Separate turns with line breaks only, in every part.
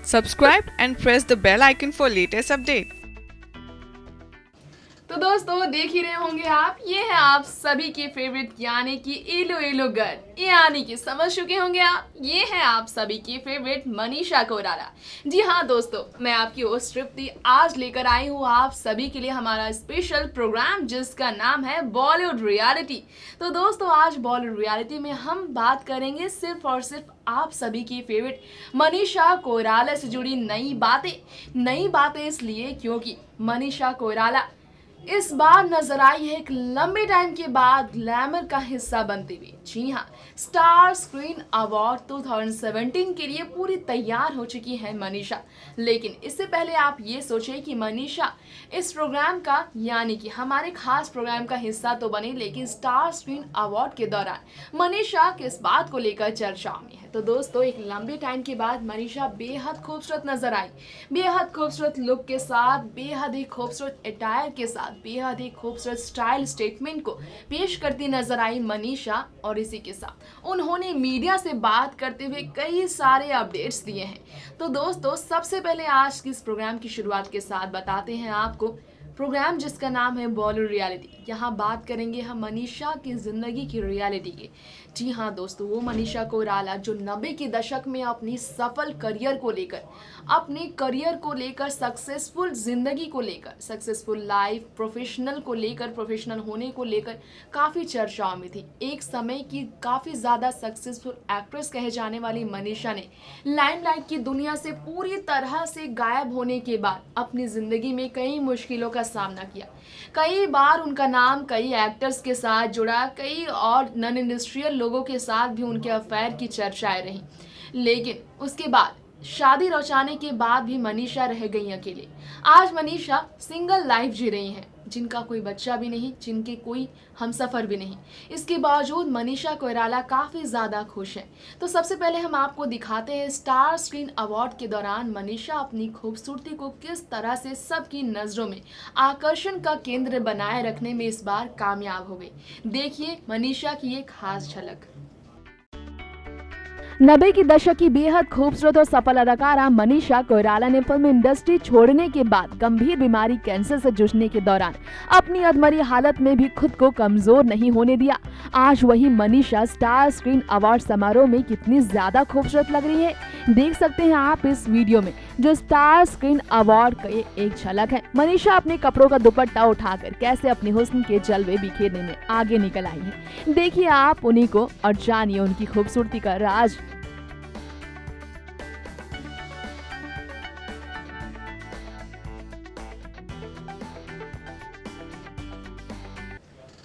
Subscribe and press the bell icon for latest update.
तो दोस्तों देख ही रहे होंगे आप, ये है आप सभी के फेवरेट यानी कि एलो एलो गर्ल, यानी कि समझ चुके होंगे आप, ये है आप सभी की फेवरेट मनीषा कोइराला। जी हाँ दोस्तों, मैं आपकी होस्ट तृप्ति आज लेकर आई हूँ आप सभी के लिए हमारा स्पेशल प्रोग्राम जिसका नाम है बॉलीवुड रियलिटी। तो दोस्तों आज बॉलीवुड रियलिटी में हम बात करेंगे सिर्फ और सिर्फ आप सभी की फेवरेट मनीषा कोइराला से जुड़ी नई बातें इसलिए क्योंकि मनीषा कोइराला इस बार नजर आई है एक लंबे टाइम के बाद ग्लैमर का हिस्सा बनती हुई। जी हाँ, स्टार स्क्रीन अवार्ड 2017 के लिए पूरी तैयार हो चुकी है मनीषा। लेकिन इससे पहले आप ये सोचें कि मनीषा इस प्रोग्राम का यानी कि हमारे खास प्रोग्राम का हिस्सा तो बने, लेकिन स्टार स्क्रीन अवार्ड के दौरान मनीषा किस बात को लेकर चर्चा में है। तो दोस्तों एक लंबे टाइम के बाद मनीषा बेहद खूबसूरत नजर आई, बेहद खूबसूरत लुक के साथ, बेहद ही खूबसूरत अटायर के साथ, बेहद ही खूबसूरत स्टाइल स्टेटमेंट को पेश करती नजर आई मनीषा। और इसी के साथ उन्होंने मीडिया से बात करते हुए कई सारे अपडेट्स दिए हैं। तो दोस्तों सबसे पहले आज की इस प्रोग्राम की शुरुआत के साथ बताते हैं आपको प्रोग्राम जिसका नाम है बॉलीवुड रियलिटी। यहाँ बात करेंगे हम मनीषा की जिंदगी की रियलिटी की। जी हाँ दोस्तों, वो मनीषा कोइराला जो 90 के दशक में अपनी सफल करियर को लेकर सक्सेसफुल जिंदगी को लेकर, सक्सेसफुल लाइफ, प्रोफेशनल होने को लेकर काफ़ी चर्चाओं में थी। एक समय की काफ़ी ज़्यादा सक्सेसफुल एक्ट्रेस कहे जाने वाली मनीषा ने लाइमलाइट की दुनिया से पूरी तरह से गायब होने के बाद अपनी ज़िंदगी में कई मुश्किलों का सामना किया। कई बार उनका नाम कई एक्टर्स के साथ जुड़ा, कई और नॉन इंडस्ट्रियल लोगों के साथ भी उनके अफेयर की चर्चाएं रहीं। लेकिन उसके बाद शादी रचाने के बाद भी मनीषा रह गई अकेले। आज मनीषा सिंगल लाइफ जी रही हैं, जिनका कोई बच्चा भी नहीं, जिनके कोई हमसफर भी नहीं। इसके बावजूद मनीषा कोइराला काफ़ी ज़्यादा खुश हैं। तो सबसे पहले हम आपको दिखाते हैं स्टार स्क्रीन अवार्ड के दौरान मनीषा अपनी खूबसूरती को किस तरह से सबकी नज़रों में आकर्षण का केंद्र बनाए रखने में इस बार कामयाब हो गई। देखिए मनीषा की एक खास झलक।
90 के दशक की बेहद खूबसूरत और सफल अदाकारा मनीषा कोइराला ने फिल्म इंडस्ट्री छोड़ने के बाद गंभीर बीमारी कैंसर से जूझने के दौरान अपनी अधमरी हालत में भी खुद को कमजोर नहीं होने दिया। आज वही मनीषा स्टार स्क्रीन अवार्ड समारोह में कितनी ज्यादा खूबसूरत लग रही है, देख सकते हैं आप इस वीडियो में, जो स्टार स्क्रीन अवार्ड का एक झलक है। मनीषा अपने कपड़ों का दुपट्टा उठाकर कैसे अपने हुस्न के जलवे बिखेरने में आगे निकल आई है। देखिए आप उन्हीं को और जानिए उनकी खूबसूरती का राज।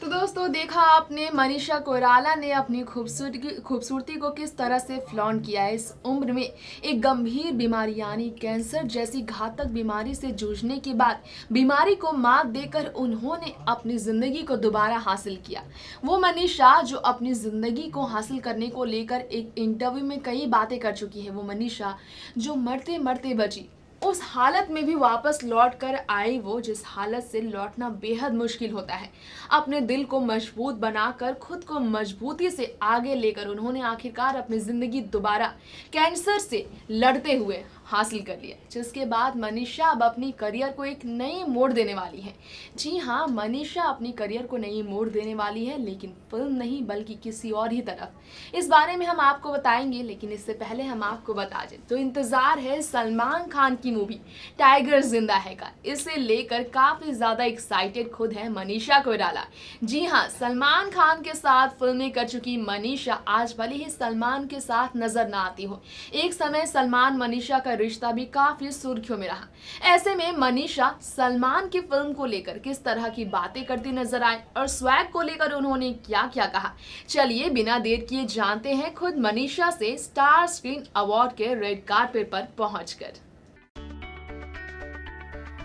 तो दोस्तों देखा आपने मनीषा कोइराला ने अपनी खूबसूरती को किस तरह से फ्लॉन्ट किया है। इस उम्र में एक गंभीर बीमारी यानी कैंसर जैसी घातक बीमारी से जूझने के बाद बीमारी को मात देकर उन्होंने अपनी ज़िंदगी को दोबारा हासिल किया। वो मनीषा जो अपनी ज़िंदगी को हासिल करने को लेकर एक इंटरव्यू में कई बातें कर चुकी है। वो मनीषा जो मरते मरते बची, उस हालत में भी वापस लौट कर आई, वो जिस हालत से लौटना बेहद मुश्किल होता है। अपने दिल को मजबूत बनाकर खुद को मजबूती से आगे लेकर उन्होंने आखिरकार अपनी ज़िंदगी दोबारा कैंसर से लड़ते हुए हासिल कर लिया, जिसके बाद मनीषा अब अपनी करियर को एक नई मोड़ देने वाली है। जी हाँ, मनीषा अपनी करियर को नई मोड़ देने वाली है, लेकिन फिल्म नहीं बल्कि किसी और ही तरफ। इस बारे में हम आपको बताएंगे, लेकिन इससे पहले हम आपको बता दें तो इंतज़ार है सलमान खान की मूवी टाइगर जिंदा है का। इसे लेकर काफ़ी ज़्यादा एक्साइटेड खुद है मनीषा कोइराला। जी हाँ, सलमान खान के साथ फिल्में कर चुकी मनीषा आज भले ही सलमान के साथ नजर ना आती हो, एक समय सलमान मनीषा का रिश्ता भी काफी सुर्खियों में रहा। ऐसे में मनीषा सलमान की फिल्म को लेकर किस तरह की बातें करती नजर आए और स्वैग को लेकर उन्होंने क्या क्या कहा, चलिए बिना देर किए जानते हैं खुद मनीषा से स्टार स्क्रीन अवार्ड के रेड कार्पेट पर पहुंचकर।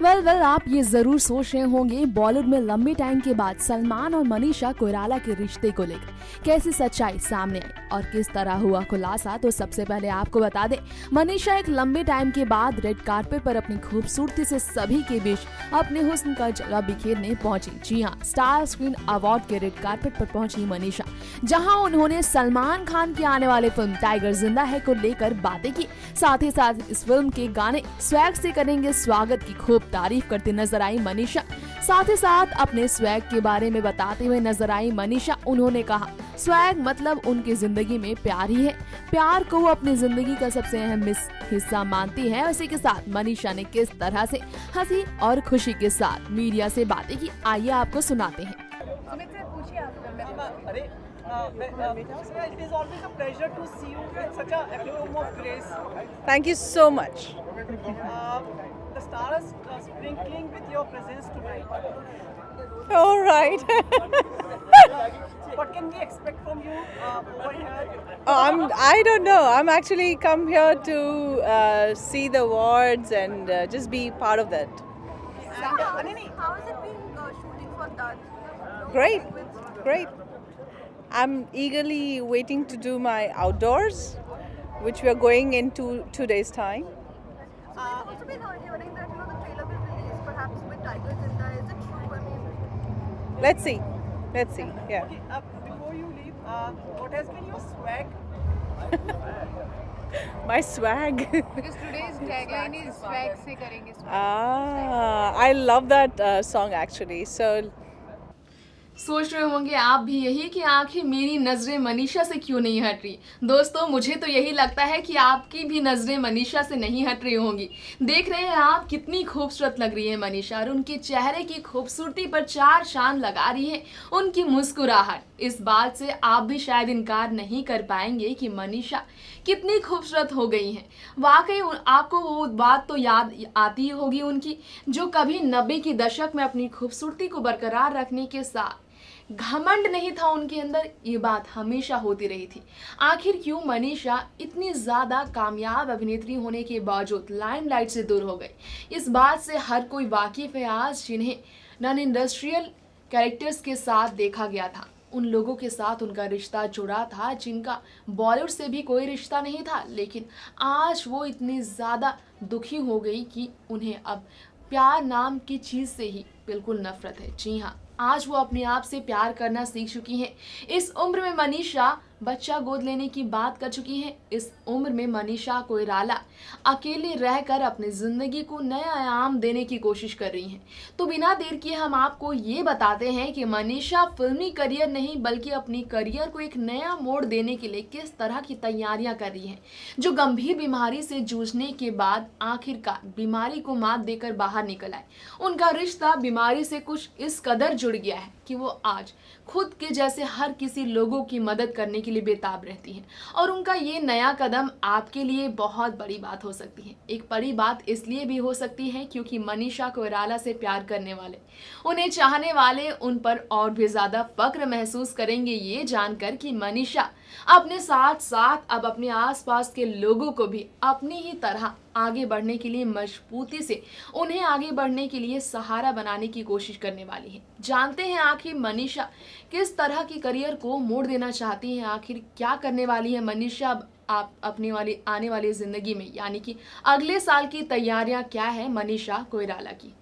वेल आप ये जरूर सोच रहे होंगे बॉलीवुड में लंबे टाइम के बाद सलमान और मनीषा कोइराला के रिश्ते को लेकर कैसी सच्चाई सामने आई और किस तरह हुआ खुलासा। तो सबसे पहले आपको बता दें, मनीषा एक लंबे टाइम के बाद रेड कार्पेट पर अपनी खूबसूरती से सभी के बीच अपने हुस्न का जलवा बिखेरने पहुंची। जी हाँ, स्टार स्क्रीन अवार्ड के रेड कार्पेट पर पहुंची मनीषा, जहां उन्होंने सलमान खान की आने वाली फिल्म टाइगर जिंदा है को लेकर बातें की। साथ ही साथ इस फिल्म के गाने स्वैग से करेंगे स्वागत की खूब तारीफ करती नजर आई मनीषा। साथ ही साथ अपने स्वैग के बारे में बताते हुए नजर आई मनीषा। उन्होंने कहा, स्वैग मतलब उनकी जिंदगी में प्यार ही है, प्यार को वो अपनी जिंदगी का सबसे अहम हिस्सा मानती है। उसी के साथ मनीषा ने किस तरह से हंसी और खुशी के साथ मीडिया से बातें की, आइए आपको सुनाते हैं।
It is always a pleasure to see you with such a epitome of grace.
Thank you so much.
The stars sprinkling with your presence tonight.
All right.
What can we expect from you over here?
I don't know. I'm actually come here to see the awards and just be part of that.
And,
How has it been shooting for that?
Great. I'm eagerly waiting to do my outdoors, which we are going in 2 days' time.
I've also been hearing that the trailer will release perhaps with Tiger Zinda. Is it true? I mean,
Let's see. Yeah.
okay, before you leave, what has been your swag?
My swag.
Because today's tagline is swag se karenge swag.
I love that song actually. So
सोच रहे होंगे आप भी यही कि आखिर मेरी नज़रें मनीषा से क्यों नहीं हट रही। दोस्तों, मुझे तो यही लगता है कि आपकी भी नज़रें मनीषा से नहीं हट रही होंगी। देख रहे हैं आप कितनी खूबसूरत लग रही है मनीषा, और उनके चेहरे की खूबसूरती पर चार चांद लगा रही है उनकी मुस्कुराहट। इस बात से आप भी शायद इनकार नहीं कर पाएंगे कि मनीषा कितनी खूबसूरत हो गई हैं। वाकई आपको वो बात तो याद आती ही होगी उनकी, जो कभी 90 के दशक में अपनी खूबसूरती को बरकरार रखने के साथ घमंड नहीं था उनके अंदर, ये बात हमेशा होती रही थी। आखिर क्यों मनीषा इतनी ज़्यादा कामयाब अभिनेत्री होने के बावजूद लाइमलाइट से दूर हो गई, इस बात से हर कोई वाकिफ है आज, जिन्हें नॉन इंडस्ट्रियल कैरेक्टर्स के साथ देखा गया था। उन लोगों के साथ उनका रिश्ता जुड़ा था जिनका बॉलीवुड से भी कोई रिश्ता नहीं था, लेकिन आज वो इतनी ज़्यादा दुखी हो गई कि उन्हें अब प्यार नाम की चीज़ से ही बिल्कुल नफरत है। जी हाँ, आज वो अपने आप से प्यार करना सीख चुकी हैं। इस उम्र में मनीषा बच्चा गोद लेने की बात कर चुकी हैं। इस उम्र में मनीषा कोइराला अकेले रहकर अपनी ज़िंदगी को नया आयाम देने की कोशिश कर रही हैं। तो बिना देर किए हम आपको ये बताते हैं कि मनीषा फिल्मी करियर नहीं बल्कि अपनी करियर को एक नया मोड़ देने के लिए किस तरह की तैयारियां कर रही हैं, जो गंभीर बीमारी से जूझने के बाद आखिरकार बीमारी को मात देकर बाहर निकल आए। उनका रिश्ता बीमारी से कुछ इस कदर जुड़ गया है कि वो आज खुद के जैसे हर किसी लोगों की मदद करने के लिए बेताब रहती हैं, और उनका ये नया कदम आपके लिए बहुत बड़ी बात हो सकती है। एक बड़ी बात इसलिए भी हो सकती है क्योंकि मनीषा कोइराला से प्यार करने वाले, उन्हें चाहने वाले उन पर और भी ज़्यादा फक्र महसूस करेंगे ये जानकर कि मनीषा अपने साथ साथ अब अपने आसपास के लोगों को भी अपनी ही तरह आगे बढ़ने के लिए मजबूती से उन्हें आगे बढ़ने के लिए सहारा बनाने की कोशिश करने वाली है। जानते हैं आखिर मनीषा किस तरह की करियर को मोड़ देना चाहती हैं, आखिर क्या करने वाली है मनीषा अब आप अपने आने वाली ज़िंदगी में, यानी कि अगले साल की तैयारियां क्या है मनीषा कोइराला की।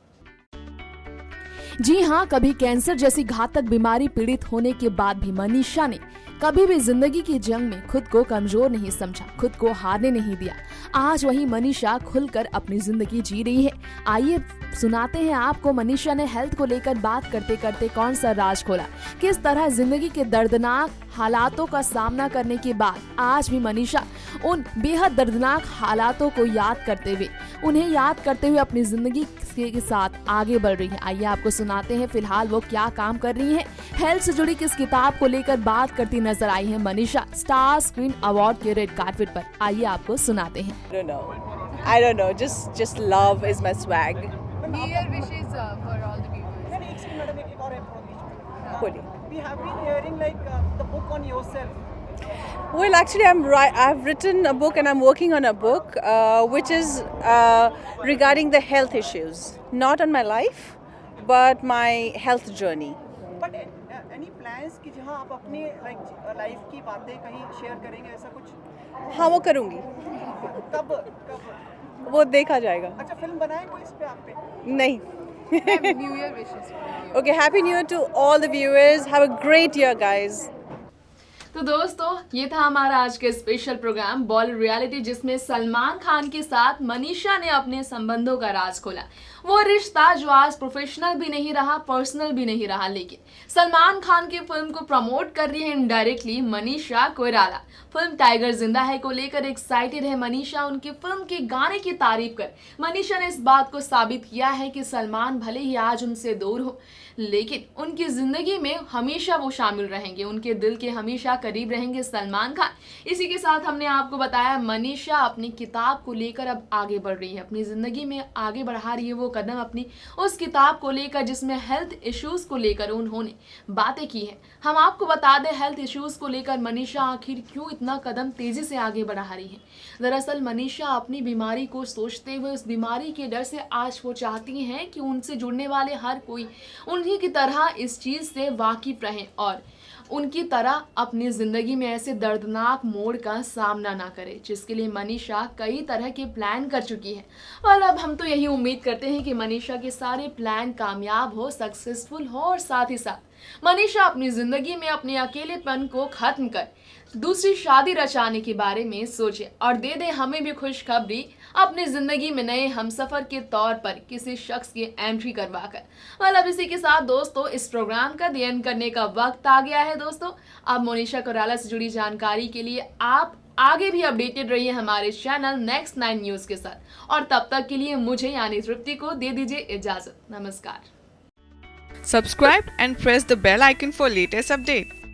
जी हाँ, कभी कैंसर जैसी घातक बीमारी पीड़ित होने के बाद भी मनीषा ने कभी भी जिंदगी की जंग में खुद को कमजोर नहीं समझा, खुद को हारने नहीं दिया। आज वही मनीषा खुलकर अपनी जिंदगी जी रही है। आइए सुनाते हैं आपको मनीषा ने हेल्थ को लेकर बात करते करते कौन सा राज खोला, किस तरह जिंदगी के दर्दनाक हालातों का सामना करने के बाद आज भी मनीषा उन बेहद दर्दनाक हालातों को याद करते हुए अपनी जिंदगी के साथ आगे बढ़ रही है। आइए आपको सुनाते हैं फिलहाल वो क्या काम कर रही हैं। हेल्थ से जुड़ी किस किताब को लेकर बात करती नजर आई है मनीषा स्टार स्क्रीन अवार्ड के रेड कार्पेट पर, आइए आपको सुनाते हैं।
I don't know. Just love is my swag.
Dear wishes for all the viewers.
मैंने एक सेकंड मैडम एक और information।
बोलिए।
We have been hearing like the book on yourself
Well, actually, I've written a book and I'm working on a book which is regarding the health issues, not on my life, but my health journey.
But any plans कि जहाँ आप अपनी life की बातें कहीं share करेंगे ऐसा कुछ?
हाँ, वो करूँगी,
कब?
वो देखा जाएगा.
अच्छा, फिल्म बनाए कोई इस पे आप पे?
नहीं.
New Year wishes for you.
Okay, Happy New Year to all the viewers. Have a great year, guys.
तो दोस्तों ये था हमारा आज का स्पेशल प्रोग्राम बॉलीवुड रियलिटी, जिसमें सलमान खान के साथ मनीषा ने अपने संबंधों का राज खोला। वो रिश्ता जो आज प्रोफेशनल भी नहीं रहा, पर्सनल भी नहीं रहा, लेकिन सलमान खान की फिल्म को प्रमोट कर रही है indirectly Manisha Koirala. Film tiger जिंदा है को लेकर एक्साइटेड है मनीषा। उनकी फिल्म के गाने की तारीफ कर मनीषा ने इस बात को साबित किया है कि सलमान भले ही आज उनसे दूर हो, लेकिन उनकी जिंदगी में हमेशा वो शामिल रहेंगे, उनके दिल के हमेशा करीब रहेंगे सलमान खान। इसी के साथ हमने आपको बताया मनीषा अपनी किताब को लेकर अब आगे बढ़ रही है, अपनी जिंदगी में आगे बढ़ा रही है वो कदम अपनी उस किताब को लेकर जिसमें हेल्थ इश्यूज को लेकर उन्होंने बातें की हैं। हम आपको बता दें हेल्थ इश्यूज को लेकर मनीषा आखिर क्यों इतना कदम तेजी से आगे बढ़ा रही है। दरअसल मनीषा अपनी बीमारी को सोचते हुए उस बीमारी के डर से आज वो चाहती हैं कि उनसे जुड़ने वाले हर कोई उन्हीं की तरह इस चीज से वाकिफ रहें और उनकी तरह अपनी जिंदगी में ऐसे दर्दनाक मोड़ का सामना ना करे, जिसके लिए मनीषा कई तरह के प्लान कर चुकी है। और अब हम तो यही उम्मीद करते हैं कि मनीषा के सारे प्लान कामयाब हो, सक्सेसफुल हो और साथ ही साथ मनीषा अपनी जिंदगी में अपने अकेलेपन को खत्म कर दूसरी शादी रचाने के बारे में सोचे और दे दे हमें भी खुशखबरी, अपनी जिंदगी में नए हमसफर के तौर पर किसी शख्स की एंट्री करवाकर। मतलब इसी के साथ दोस्तों इस प्रोग्राम का दी एंड करने का वक्त आ गया है। दोस्तों अब मनीषा कोइराला से जुड़ी जानकारी के लिए आप आगे भी अपडेटेड रहिए हमारे चैनल नेक्स्ट 9 न्यूज के साथ, और तब तक के लिए मुझे यानी तृप्ति को दे दीजिए इजाजत। नमस्कार।
Subscribe and press the bell icon for latest update.